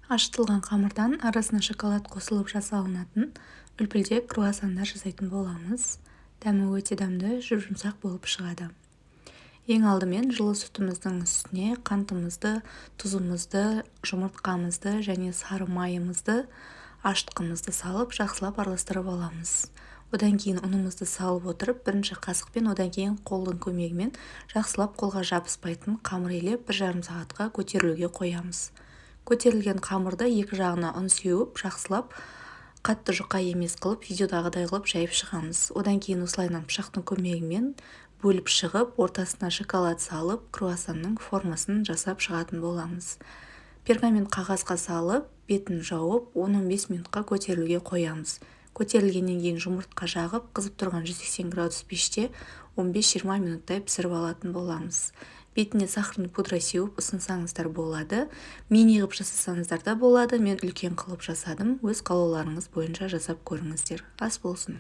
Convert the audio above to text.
ашытылған қамырдан арасына шоколад қосылып жасалынатын үлпілдек круассандар жасайтын боламыз. Дәмі өте дәмді, жұп-жұмсақ болып шығады. Ең алдымен жылы сүтіміздің үстіне қантымызды, тұзымызды, жұмыртқамызды және сары майымызды, ашытқымызды салып жақсылап араластырып аламыз. Одан кейін ұнымызды салып отырып, бірінші қасықпен, одан кейін қолдың көмегімен жақсылап қолға жабыспайтын қамыр илеп 1,5 сағатқа көтерілуге қоямыз. Көтерілген қамырды екі жағына ұн сеуіп, жақсылап қатты жұқа емес қылып, видеодағыдай қылып жайып шығамыз. Одан кейін осылайынан пышақтың көмегімен бөліп шығып, ортасына шоколад салып, круассанның формасын жасап шығатын боламыз. Пергамент қағазға салып, бетін жауып, 10-15 минутқа көтерілуге қоямыз. Көтерілгеннен кейін жұмыртқа жағып, қызып тұрған 180 градус пеште 15-20 минуттай пісіріп алатын боламыз. Бетіне сахарный пудра сеуіп ұсынсаңыздар болады. Мини қылып жасасаңыздар да болады. Мен үлкен қылып жасадым. Өз қалауларыңыз бойынша жасап көріңіздер. Ас болсын.